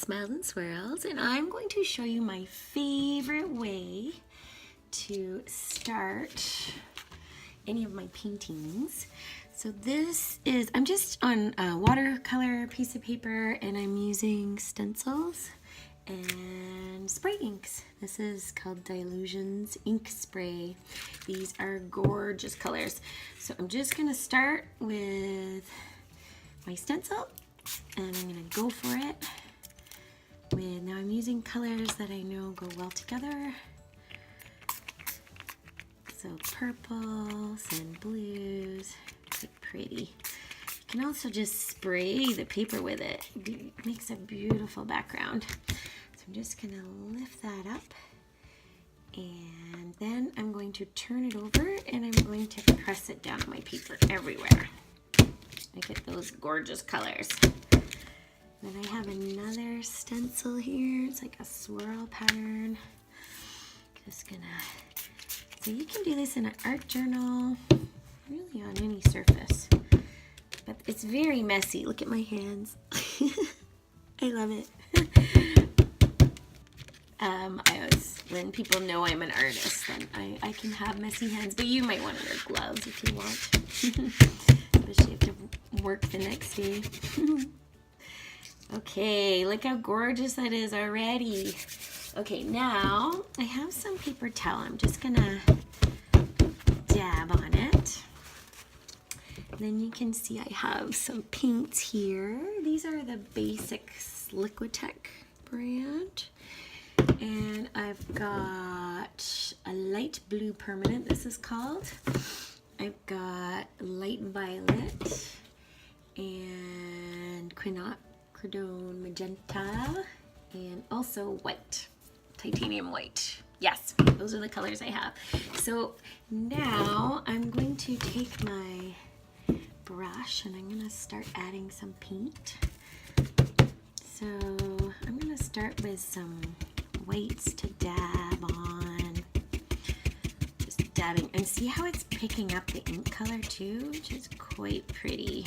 Smiles and Swirls, and I'm going to show you my favorite way to start any of my paintings. So this is, I'm just on a watercolor piece of paper and I'm using stencils and spray inks. This is called Dilutions Ink Spray. These are gorgeous colors. So I'm just gonna start with my stencil and I'm gonna go for it. Now I'm using colors that I know go well together. So purples and blues, quite pretty. You can also just spray the paper with it. It makes a beautiful background. So I'm just gonna lift that up and then I'm going to turn it over and I'm going to press it down on my paper everywhere. I get those gorgeous colors. Then I have another stencil here. It's like a swirl pattern. Just gonna, so you can do this in an art journal, really on any surface. But it's very messy. Look at my hands. I love it. When people know I'm an artist, then I can have messy hands, but you might want to wear gloves if you want. Especially if you have to work the next day. Okay, look how gorgeous that is already. Okay, now I have some paper towel. I'm just gonna dab on it. Then you can see I have some paints here. These are the Basics Liquitech brand. And I've got a light blue permanent, this is called. I've got light violet and quinacridone magenta and also white, titanium white. Yes, those are the colors I have. So now I'm going to take my brush and I'm going to start adding some paint. So I'm going to start with some whites to dab on. Just dabbing, and see how it's picking up the ink color too, which is quite pretty.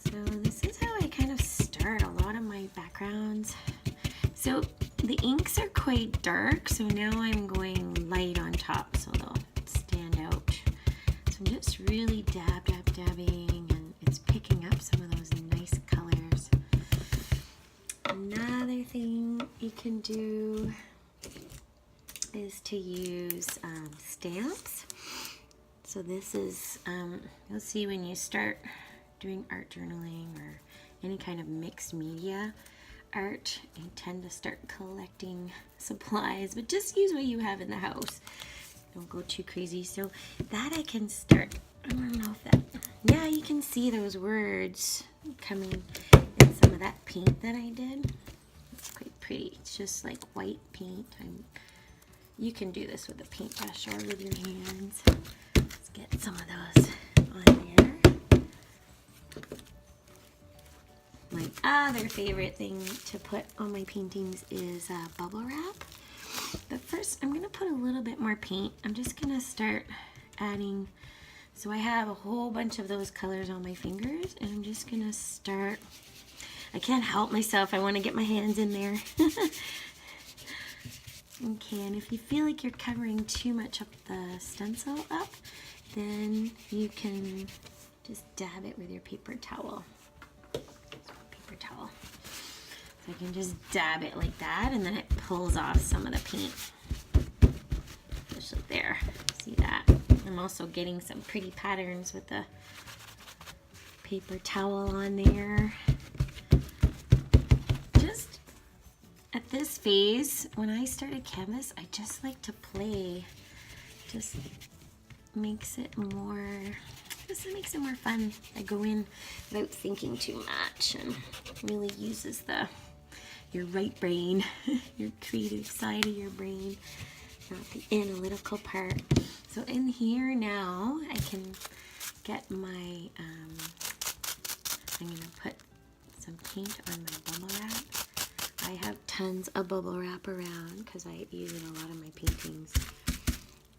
So this is how I kind of start a lot of my backgrounds. So the inks are quite dark, so now I'm going light on top so they'll stand out. So I'm just really dabbing, and it's picking up some of those nice colors. Another thing you can do is to use stamps. So this is, you'll see when you start doing art journaling or any kind of mixed media art, you tend to start collecting supplies, but just use what you have in the house. Don't go too crazy. So that I can start, I don't know if that, yeah, you can see those words coming in some of that paint that I did. It's quite pretty. It's just like white paint. You can do this with a paintbrush or with your hands. Let's get some of those on there. My other favorite thing to put on my paintings is bubble wrap. But first, I'm going to put a little bit more paint. I'm just going to start adding. So I have a whole bunch of those colors on my fingers, and I'm just going to start. I can't help myself. I want to get my hands in there. Okay, and if you feel like you're covering too much of the stencil up, then you can just dab it with your paper towel. Paper towel. So I can just dab it like that, and then it pulls off some of the paint. Just like there. See that? I'm also getting some pretty patterns with the paper towel on there. Just at this phase, when I start a canvas, I just like to play. Just makes it more fun. I go in without thinking too much and really uses your right brain, your creative side of your brain, not the analytical part. So in here now, I can get my, I'm going to put some paint on my bubble wrap. I have tons of bubble wrap around because I use it in a lot of my paintings.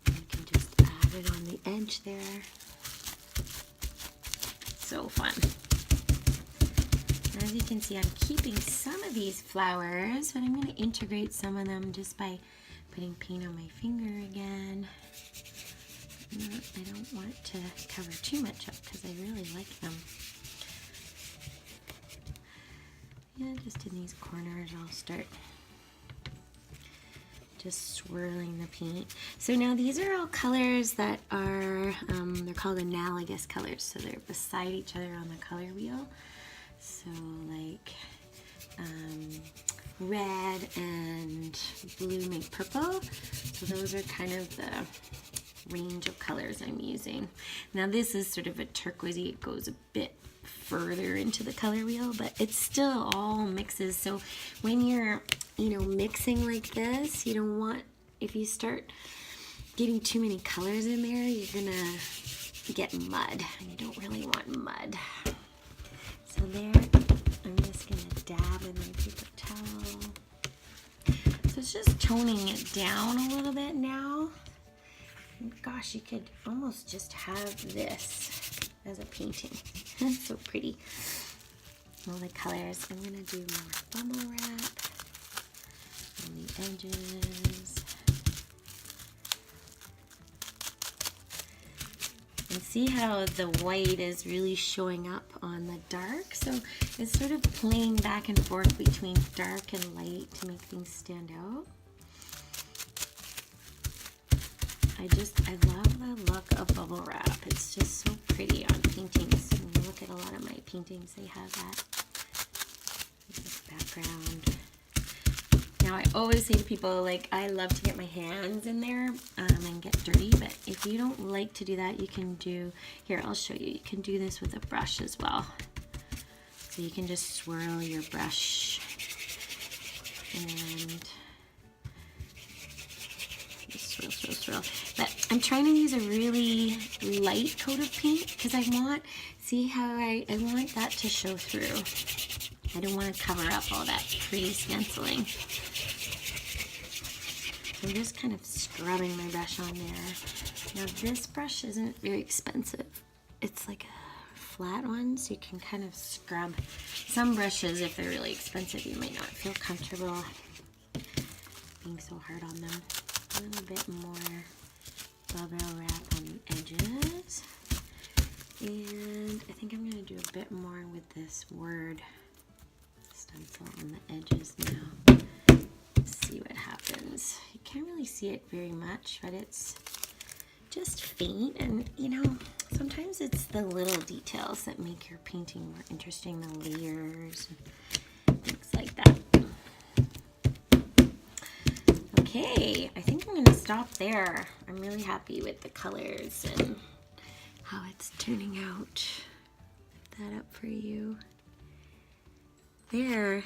And I can just add it on the edge there. So fun. As you can see, I'm keeping some of these flowers, but I'm going to integrate some of them just by putting paint on my finger again. I don't want to cover too much up because I really like them. Yeah, just in these corners I'll start just swirling the paint. So now these are all colors that are, they're called analogous colors, so they're beside each other on the color wheel. So like red and blue make purple. So those are kind of the range of colors I'm using. Now this is sort of a turquoisey, it goes a bit further into the color wheel, but it still all mixes. So when you're, mixing like this, you don't want, if you start getting too many colors in there, you're gonna get mud. You don't really want mud. So there, I'm just gonna dab in my paper towel. So it's just toning it down a little bit now. Gosh, you could almost just have this as a painting. It's so pretty. All the colors. I'm gonna do more bubble wrap on the edges. And see how the white is really showing up on the dark? So it's sort of playing back and forth between dark and light to make things stand out. I love the look of bubble wrap. It's just so pretty on paintings. When you look at a lot of my paintings, they have that this background. Now I always say to people, like, I love to get my hands in there and get dirty, but if you don't like to do that, you can do, here I'll show you, you can do this with a brush as well. So you can just swirl your brush and swirl. But I'm trying to use a really light coat of paint because I want, see how I want that to show through. I don't want to cover up all that pretty stenciling. I'm just kind of scrubbing my brush on there. Now this brush isn't very expensive. It's like a flat one, so you can kind of scrub. Some brushes, if they're really expensive, you might not feel comfortable being so hard on them. A little bit more bubble wrap on the edges. And I think I'm going to do a bit more with this word stencil on the edges now. Let's see what happens. You can't really see it very much, but it's just faint. And, sometimes it's the little details that make your painting more interesting, the layers and things like that. Okay, I think I'm going to stop there. I'm really happy with the colors and how it's turning out. Put that up for you. There.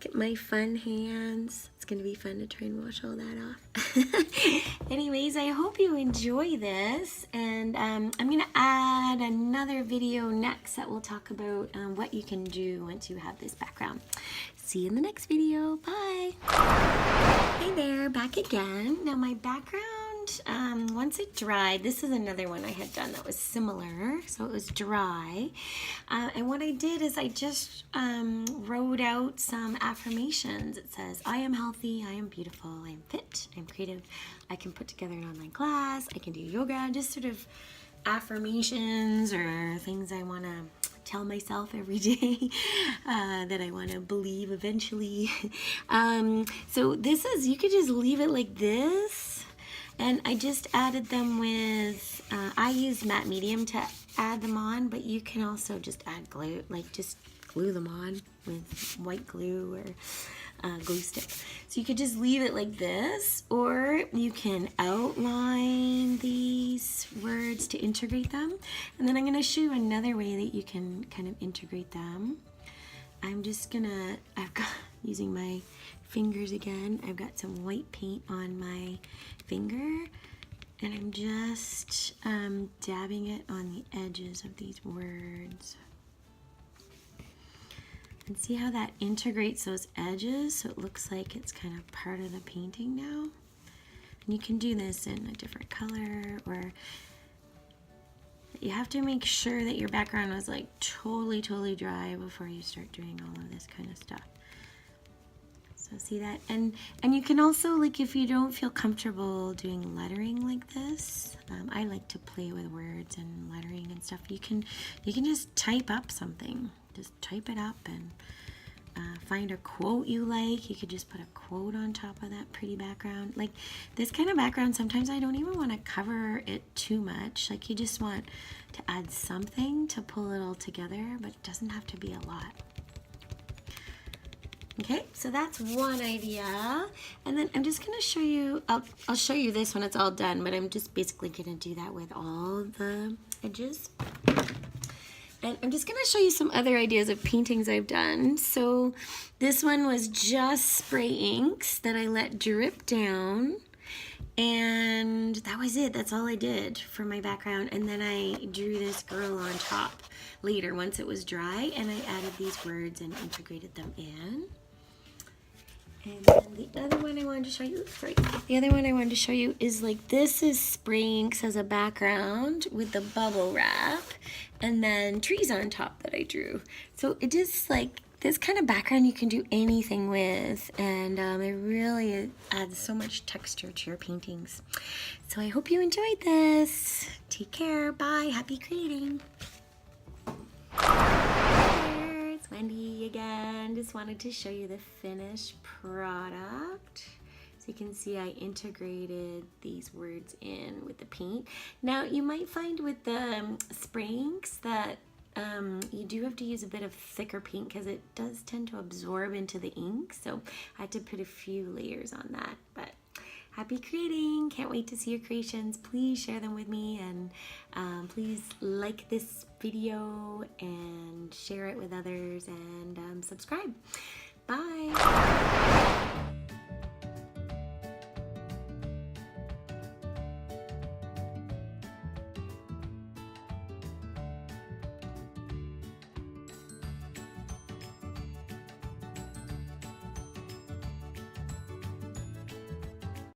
Get my fun hands. It's going to be fun to try and wash all that off. Anyways, I hope you enjoy this. And I'm going to add another video next that will talk about what you can do once you have this background. See you in the next video. Bye. Hey there, back again. Now my background, once it dried, this is another one I had done that was similar. So it was dry. And what I did is I just wrote out some affirmations. It says, I am healthy, I am beautiful, I am fit, I'm creative, I can put together an online class, I can do yoga, just sort of affirmations or things I want to tell myself every day that I want to believe eventually. So this is, you could just leave it like this, and I just added them with, I used matte medium to add them on, but you can also just add glue, like just glue them on with white glue or glue stick. So you could just leave it like this, or you can outline these words to integrate them. And then I'm going to show you another way that you can kind of integrate them. I'm just gonna, using my fingers again, I've got some white paint on my finger, and I'm just dabbing it on the edges of these words. And see how that integrates those edges, so it looks like it's kind of part of the painting now. And you can do this in a different color, or But you have to make sure that your background is like totally dry before you start doing all of this kind of stuff. So see that? And you can also, like, if you don't feel comfortable doing lettering like this, I like to play with words and lettering and stuff. You can just type up something. Just type it up and find a quote you like. You could just put a quote on top of that pretty background. Like this kind of background, sometimes I don't even want to cover it too much. Like you just want to add something to pull it all together, but it doesn't have to be a lot. Okay, so that's one idea. And then I'm just gonna show you, I'll show you this when it's all done, but I'm just basically gonna do that with all the edges. And I'm just gonna show you some other ideas of paintings I've done. So this one was just spray inks that I let drip down. And that was it, that's all I did for my background. And then I drew this girl on top later once it was dry, and I added these words and integrated them in. And then the other one I wanted to show you, the other one I wanted to show you is like, this is spray inks as a background with the bubble wrap and then trees on top that I drew. So it just like, this kind of background you can do anything with, and it really adds so much texture to your paintings. So I hope you enjoyed this. Take care, bye, happy creating. Wendy again. Just wanted to show you the finished product. So you can see I integrated these words in with the paint. Now you might find with the spray inks that you do have to use a bit of thicker paint because it does tend to absorb into the ink. So I had to put a few layers on that, but happy creating. Can't wait to see your creations. Please share them with me, and please like this video and share it with others, and subscribe. Bye.